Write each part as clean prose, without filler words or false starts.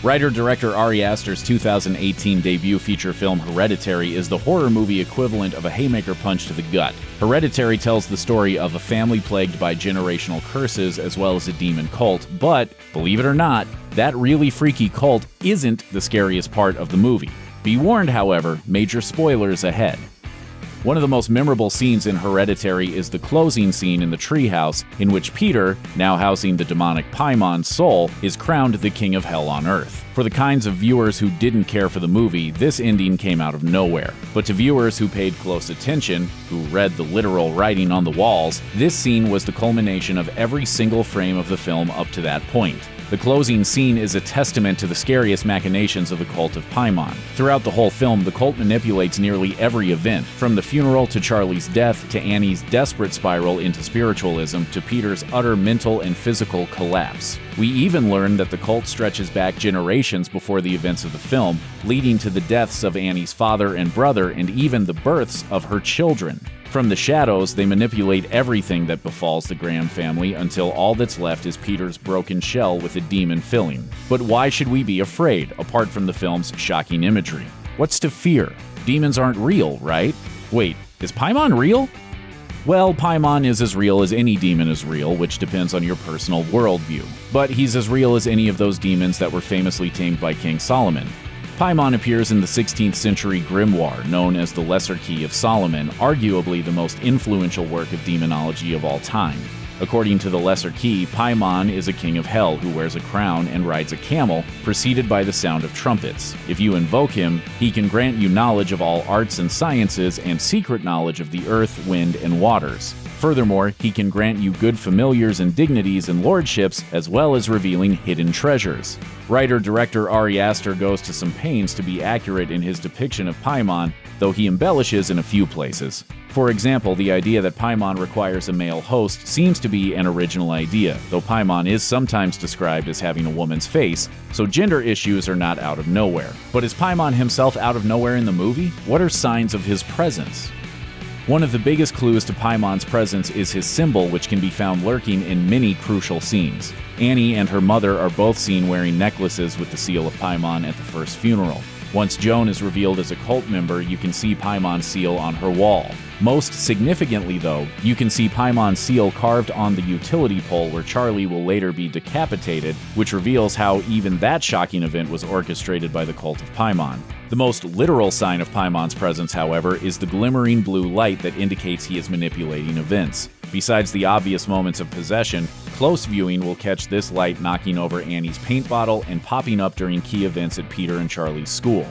Writer-director Ari Aster's 2018 debut feature film Hereditary is the horror movie equivalent of a haymaker punch to the gut. Hereditary tells the story of a family plagued by generational curses as well as a demon cult, but, believe it or not, that really freaky cult isn't the scariest part of the movie. Be warned, however, major spoilers ahead. One of the most memorable scenes in Hereditary is the closing scene in the treehouse, in which Peter, now housing the demonic Paimon's soul, is crowned the king of hell on earth. For the kinds of viewers who didn't care for the movie, this ending came out of nowhere. But to viewers who paid close attention, who read the literal writing on the walls, this scene was the culmination of every single frame of the film up to that point. The closing scene is a testament to the scariest machinations of the cult of Paimon. Throughout the whole film, the cult manipulates nearly every event, from the funeral to Charlie's death, to Annie's desperate spiral into spiritualism, to Peter's utter mental and physical collapse. We even learn that the cult stretches back generations before the events of the film, leading to the deaths of Annie's father and brother and even the births of her children. From the shadows, they manipulate everything that befalls the Graham family until all that's left is Peter's broken shell with a demon filling. But why should we be afraid, apart from the film's shocking imagery? What's to fear? Demons aren't real, right? Wait, is Paimon real? Well, Paimon is as real as any demon is real, which depends on your personal worldview. But he's as real as any of those demons that were famously tamed by King Solomon. Paimon appears in the 16th century grimoire known as the Lesser Key of Solomon, arguably the most influential work of demonology of all time. According to the Lesser Key, Paimon is a king of hell who wears a crown and rides a camel, preceded by the sound of trumpets. If you invoke him, he can grant you knowledge of all arts and sciences and secret knowledge of the earth, wind, and waters. Furthermore, he can grant you good familiars and dignities and lordships, as well as revealing hidden treasures. Writer-director Ari Aster goes to some pains to be accurate in his depiction of Paimon, though he embellishes in a few places. For example, the idea that Paimon requires a male host seems to be an original idea, though Paimon is sometimes described as having a woman's face, so gender issues are not out of nowhere. But is Paimon himself out of nowhere in the movie? What are signs of his presence? One of the biggest clues to Paimon's presence is his symbol, which can be found lurking in many crucial scenes. Annie and her mother are both seen wearing necklaces with the seal of Paimon at the first funeral. Once Joan is revealed as a cult member, you can see Paimon's seal on her wall. Most significantly, though, you can see Paimon's seal carved on the utility pole where Charlie will later be decapitated, which reveals how even that shocking event was orchestrated by the cult of Paimon. The most literal sign of Paimon's presence, however, is the glimmering blue light that indicates he is manipulating events. Besides the obvious moments of possession, close viewing will catch this light knocking over Annie's paint bottle and popping up during key events at Peter and Charlie's school.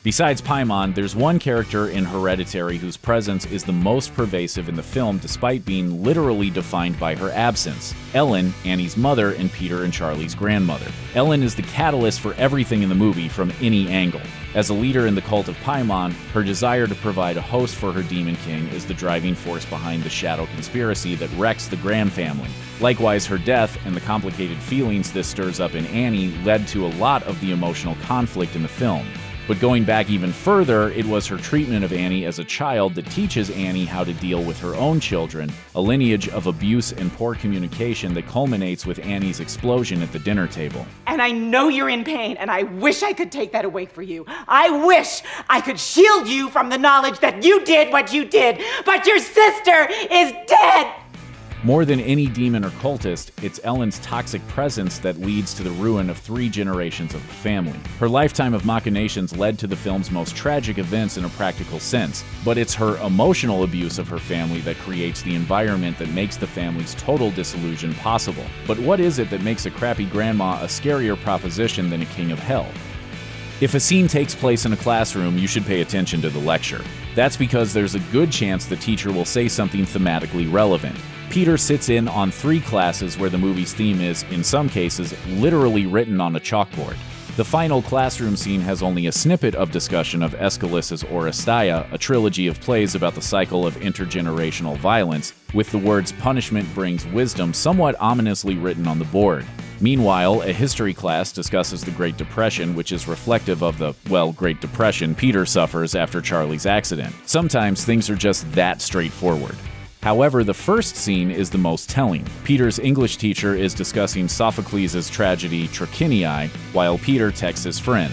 Besides Paimon, there's one character in Hereditary whose presence is the most pervasive in the film despite being literally defined by her absence: Ellen, Annie's mother, and Peter and Charlie's grandmother. Ellen is the catalyst for everything in the movie from any angle. As a leader in the cult of Paimon, her desire to provide a host for her demon king is the driving force behind the shadow conspiracy that wrecks the Graham family. Likewise, her death and the complicated feelings this stirs up in Annie led to a lot of the emotional conflict in the film. But going back even further, it was her treatment of Annie as a child that teaches Annie how to deal with her own children, a lineage of abuse and poor communication that culminates with Annie's explosion at the dinner table. And I know you're in pain, and I wish I could take that away for you. I wish I could shield you from the knowledge that you did what you did, but your sister is dead! More than any demon or cultist, it's Ellen's toxic presence that leads to the ruin of 3 generations of the family. Her lifetime of machinations led to the film's most tragic events in a practical sense, but it's her emotional abuse of her family that creates the environment that makes the family's total dissolution possible. But what is it that makes a crappy grandma a scarier proposition than a king of hell? If a scene takes place in a classroom, you should pay attention to the lecture. That's because there's a good chance the teacher will say something thematically relevant. Peter sits in on 3 classes where the movie's theme is, in some cases, literally written on a chalkboard. The final classroom scene has only a snippet of discussion of Aeschylus's Oresteia, a trilogy of plays about the cycle of intergenerational violence, with the words "punishment brings wisdom" somewhat ominously written on the board. Meanwhile, a history class discusses the Great Depression, which is reflective of the, Great Depression Peter suffers after Charlie's accident. Sometimes things are just that straightforward. However, the first scene is the most telling. Peter's English teacher is discussing Sophocles' tragedy Trachiniae, while Peter texts his friend.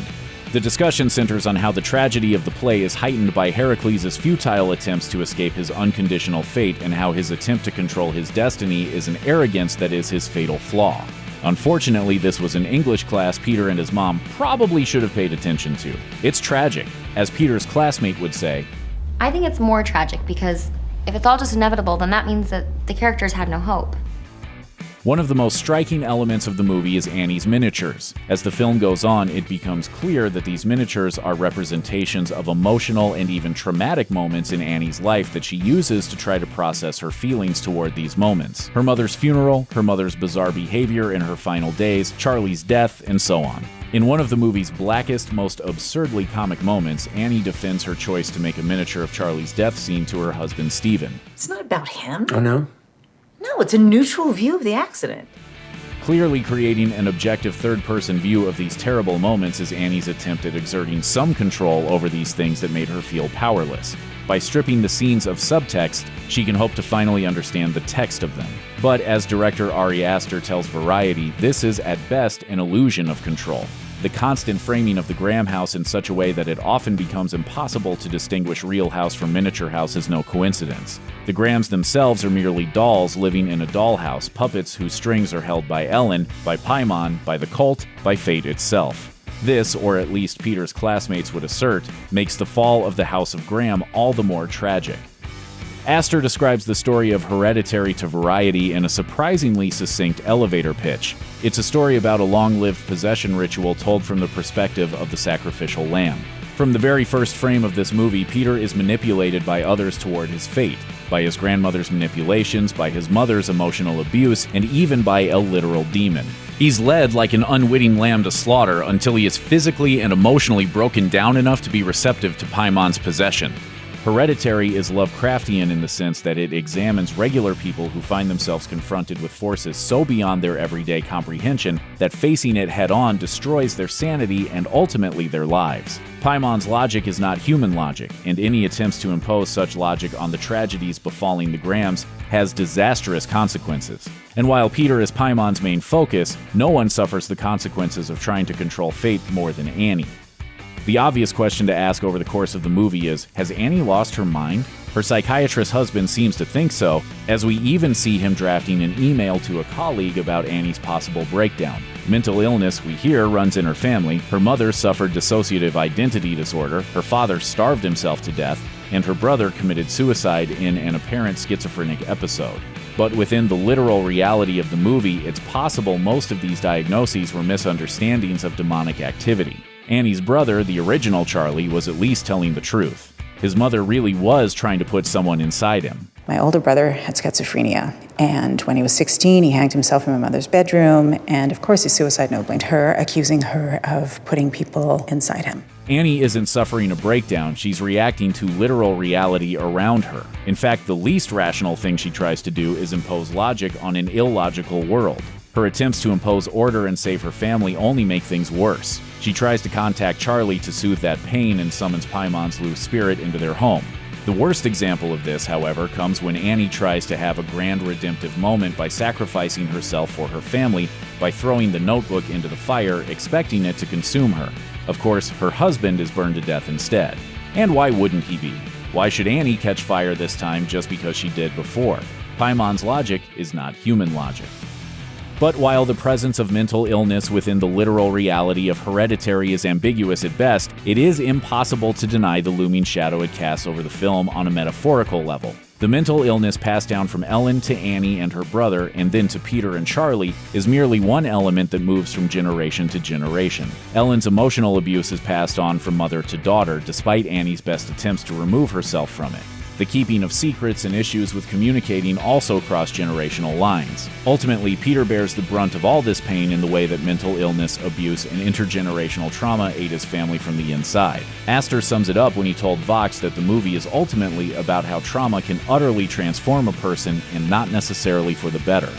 The discussion centers on how the tragedy of the play is heightened by Heracles' futile attempts to escape his unconditional fate and how his attempt to control his destiny is an arrogance that is his fatal flaw. Unfortunately, this was an English class Peter and his mom probably should have paid attention to. It's tragic. As Peter's classmate would say, I think it's more tragic because if it's all just inevitable, then that means that the characters have no hope. one of the most striking elements of the movie is Annie's miniatures. As the film goes on, it becomes clear that these miniatures are representations of emotional and even traumatic moments in Annie's life that she uses to try to process her feelings toward these moments. Her mother's funeral, her mother's bizarre behavior in her final days, Charlie's death, and so on. In one of the movie's blackest, most absurdly comic moments, Annie defends her choice to make a miniature of Charlie's death scene to her husband, Stephen. It's not about him. Oh, no? No, it's a neutral view of the accident. Clearly creating an objective third-person view of these terrible moments is Annie's attempt at exerting some control over these things that made her feel powerless. By stripping the scenes of subtext, she can hope to finally understand the text of them. But as director Ari Aster tells Variety, this is at best an illusion of control. The constant framing of the Graham house in such a way that it often becomes impossible to distinguish real house from miniature house is no coincidence. The Grahams themselves are merely dolls living in a dollhouse, puppets whose strings are held by Ellen, by Paimon, by the cult, by fate itself. This, or at least Peter's classmates would assert, makes the fall of the House of Graham all the more tragic. Aster describes the story of Hereditary to Variety in a surprisingly succinct elevator pitch. It's a story about a long-lived possession ritual told from the perspective of the sacrificial lamb. From the very first frame of this movie, Peter is manipulated by others toward his fate, by his grandmother's manipulations, by his mother's emotional abuse, and even by a literal demon. He's led like an unwitting lamb to slaughter until he is physically and emotionally broken down enough to be receptive to Paimon's possession. Hereditary is Lovecraftian in the sense that it examines regular people who find themselves confronted with forces so beyond their everyday comprehension that facing it head-on destroys their sanity and ultimately their lives. Paimon's logic is not human logic, and any attempts to impose such logic on the tragedies befalling the Grahams has disastrous consequences. And while Peter is Paimon's main focus, no one suffers the consequences of trying to control fate more than Annie. The obvious question to ask over the course of the movie is, has Annie lost her mind? Her psychiatrist husband seems to think so, as we even see him drafting an email to a colleague about Annie's possible breakdown. Mental illness, we hear, runs in her family. Her mother suffered dissociative identity disorder, her father starved himself to death, and her brother committed suicide in an apparent schizophrenic episode. But within the literal reality of the movie, it's possible most of these diagnoses were misunderstandings of demonic activity. Annie's brother, the original Charlie, was at least telling the truth. His mother really was trying to put someone inside him. My older brother had schizophrenia, and when he was 16, he hanged himself in my mother's bedroom, and of course his suicide note blamed her, accusing her of putting people inside him. Annie isn't suffering a breakdown, she's reacting to literal reality around her. In fact, the least rational thing she tries to do is impose logic on an illogical world. Her attempts to impose order and save her family only make things worse. She tries to contact Charlie to soothe that pain and summons Paimon's loose spirit into their home. The worst example of this, however, comes when Annie tries to have a grand redemptive moment by sacrificing herself for her family by throwing the notebook into the fire, expecting it to consume her. Of course, her husband is burned to death instead. And why wouldn't he be? Why should Annie catch fire this time just because she did before? Paimon's logic is not human logic. But while the presence of mental illness within the literal reality of Hereditary is ambiguous at best, it is impossible to deny the looming shadow it casts over the film on a metaphorical level. The mental illness passed down from Ellen to Annie and her brother, and then to Peter and Charlie, is merely one element that moves from generation to generation. Ellen's emotional abuse is passed on from mother to daughter, despite Annie's best attempts to remove herself from it. The keeping of secrets and issues with communicating also cross generational lines. Ultimately, Peter bears the brunt of all this pain in the way that mental illness, abuse, and intergenerational trauma ate his family from the inside. Aster sums it up when he told Vox that the movie is ultimately about how trauma can utterly transform a person and not necessarily for the better.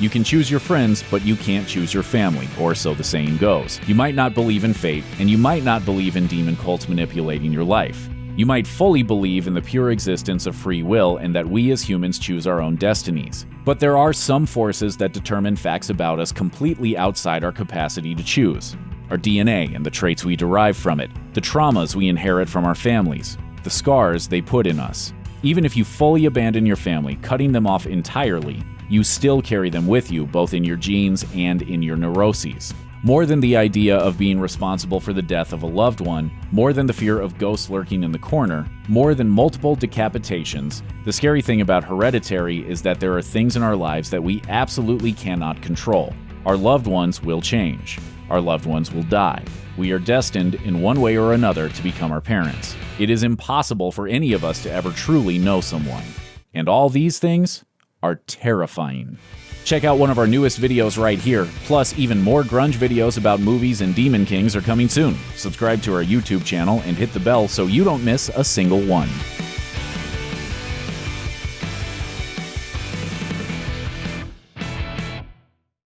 You can choose your friends, but you can't choose your family, or so the saying goes. You might not believe in fate, and you might not believe in demon cults manipulating your life. You might fully believe in the pure existence of free will and that we as humans choose our own destinies. But there are some forces that determine facts about us completely outside our capacity to choose. Our DNA and the traits we derive from it, the traumas we inherit from our families, the scars they put in us. Even if you fully abandon your family, cutting them off entirely, you still carry them with you, both in your genes and in your neuroses. More than the idea of being responsible for the death of a loved one, more than the fear of ghosts lurking in the corner, more than multiple decapitations, the scary thing about Hereditary is that there are things in our lives that we absolutely cannot control. Our loved ones will change. Our loved ones will die. We are destined, in one way or another, to become our parents. It is impossible for any of us to ever truly know someone. And all these things are terrifying. Check out one of our newest videos right here, plus even more grunge videos about movies and Demon Kings are coming soon. Subscribe to our YouTube channel and hit the bell so you don't miss a single one.